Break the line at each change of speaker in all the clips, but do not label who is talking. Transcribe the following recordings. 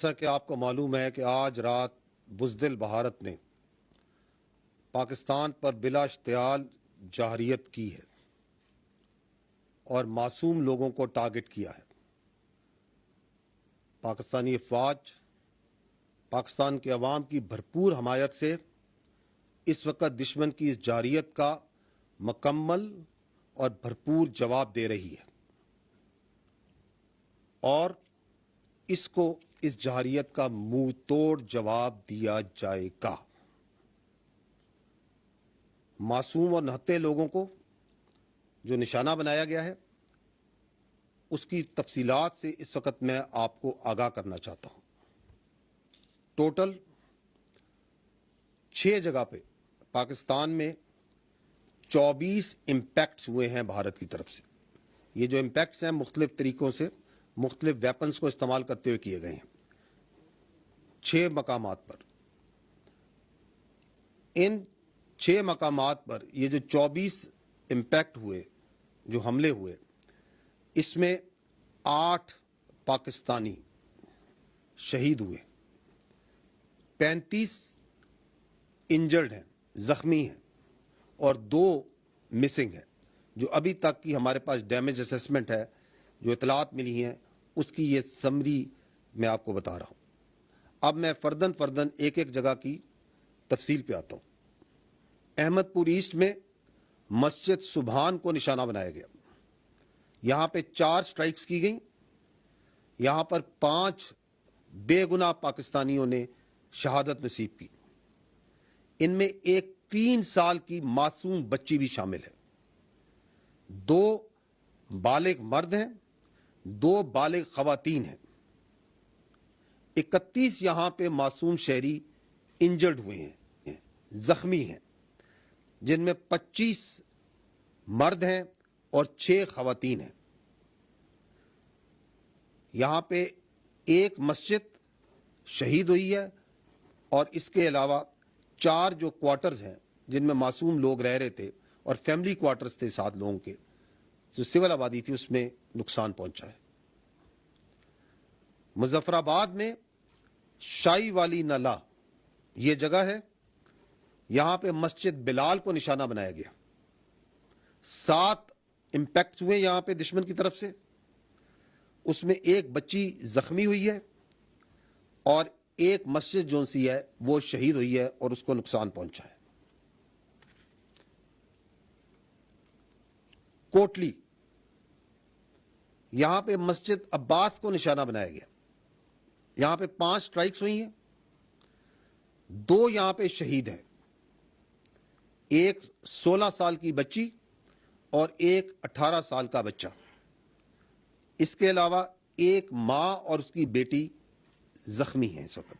جیسا کہ آپ کو معلوم ہے کہ آج رات بزدل بھارت نے پاکستان پر بلا اشتعال جارحیت کی ہے اور معصوم لوگوں کو ٹارگٹ کیا ہے۔ پاکستانی افواج پاکستان کے عوام کی بھرپور حمایت سے اس وقت دشمن کی اس جارحیت کا مکمل اور بھرپور جواب دے رہی ہے اور اس جارحیت کا منہ توڑ جواب دیا جائے گا۔ معصوم اور نہتے لوگوں کو جو نشانہ بنایا گیا ہے اس کی تفصیلات سے اس وقت میں آپ کو آگاہ کرنا چاہتا ہوں۔ ٹوٹل 6 جگہ پہ پاکستان میں 24 امپیکٹس ہوئے ہیں بھارت کی طرف سے۔ یہ جو امپیکٹس ہیں مختلف طریقوں سے مختلف ویپنز کو استعمال کرتے ہوئے کیے گئے ہیں 6 مقامات پر۔ ان 6 مقامات پر یہ جو 24 امپیکٹ ہوئے، جو حملے ہوئے، اس میں 8 پاکستانی شہید ہوئے، 35 انجرڈ ہیں، زخمی ہیں، اور 2 مسنگ ہیں۔ جو ابھی تک کی ہمارے پاس ڈیمیج اسیسمنٹ ہے، جو اطلاعات ملی ہیں، اس کی یہ سمری میں آپ کو بتا رہا ہوں۔ اب میں فردن ایک جگہ کی تفصیل پہ آتا ہوں۔ احمد پور ایسٹ میں مسجد سبحان کو نشانہ بنایا گیا۔ یہاں پہ 4 سٹرائکس کی گئیں۔ یہاں پر 5 بے گناہ پاکستانیوں نے شہادت نصیب کی۔ ان میں ایک 3 سال کی معصوم بچی بھی شامل ہے۔ 2 بالغ مرد ہیں، 2 بالغ خواتین ہیں۔ 31 یہاں پہ معصوم شہری انجرڈ ہوئے ہیں، زخمی ہیں، جن میں 25 مرد ہیں اور 6 خواتین ہیں۔ یہاں پہ ایک مسجد شہید ہوئی ہے اور اس کے علاوہ 4 جو کوارٹرز ہیں جن میں معصوم لوگ رہ رہے تھے اور فیملی کوارٹرز تھے 7 لوگوں کے، جو سول آبادی تھی، اس میں نقصان پہنچا ہے۔ مظفر آباد میں شائی والی نالہ یہ جگہ ہے، یہاں پہ مسجد بلال کو نشانہ بنایا گیا۔ 7 امپیکٹس ہوئے یہاں پہ دشمن کی طرف سے، اس میں ایک بچی زخمی ہوئی ہے اور ایک مسجد جو سی ہے وہ شہید ہوئی ہے اور اس کو نقصان پہنچا ہے۔ کوٹلی، یہاں پہ مسجد عباس کو نشانہ بنایا گیا۔ یہاں پہ 5 سٹرائکس ہوئی ہیں، 2 یہاں پہ شہید ہیں، ایک 16 سال کی بچی اور ایک 18 سال کا بچہ۔ اس کے علاوہ ایک ماں اور اس کی بیٹی زخمی ہیں اس وقت۔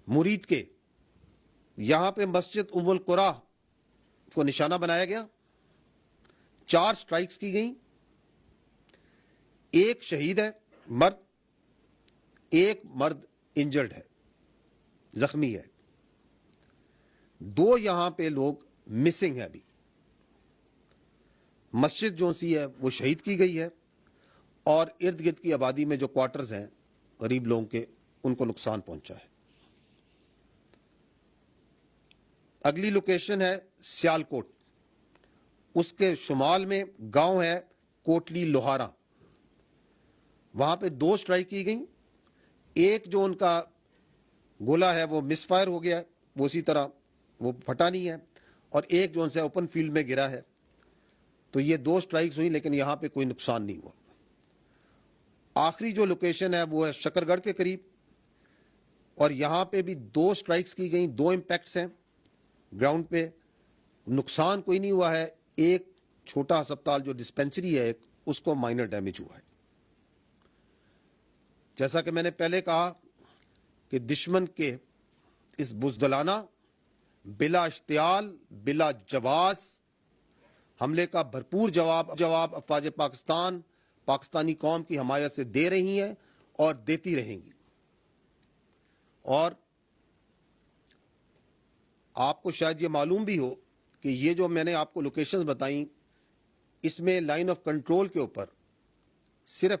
مرید کے یہاں پہ مسجد ام القرا کو نشانہ بنایا گیا، 4 سٹرائکس کی گئیں، ایک شہید ہے مرد، ایک مرد انجرڈ ہے، زخمی ہے، 2 یہاں پہ لوگ مسنگ ہیں ابھی۔ مسجد جو سی ہے وہ شہید کی گئی ہے اور ارد گرد کی آبادی میں جو کوارٹرز ہیں غریب لوگوں کے، ان کو نقصان پہنچا ہے۔ اگلی لوکیشن ہے سیالکوٹ، اس کے شمال میں گاؤں ہے کوٹلی لوہارا، وہاں پہ 2 سٹرائک کی گئیں، ایک جو ان کا گولہ ہے وہ مس فائر ہو گیا ہے، وہ اسی طرح وہ پھٹا نہیں ہے، اور ایک جو ان سے اوپن فیلڈ میں گرا ہے۔ تو یہ 2 سٹرائکس ہوئی لیکن یہاں پہ کوئی نقصان نہیں ہوا۔ آخری جو لوکیشن ہے وہ ہے شکر گڑھ کے قریب، اور یہاں پہ بھی 2 سٹرائکس کی گئیں، 2 امپیکٹس ہیں گراؤنڈ پہ، نقصان کوئی نہیں ہوا ہے۔ ایک چھوٹا ہسپتال جو ڈسپینسری ہے ایک، اس کو مائنر ڈیمیج ہوا ہے۔ جیسا کہ میں نے پہلے کہا کہ دشمن کے اس بزدلانہ، بلا اشتعال، بلا جواز حملے کا بھرپور جواب افواج پاکستان پاکستانی قوم کی حمایت سے دے رہی ہیں اور دیتی رہیں گی۔ اور آپ کو شاید یہ معلوم بھی ہو کہ یہ جو میں نے آپ کو لوکیشنز بتائیں، اس میں لائن آف کنٹرول کے اوپر صرف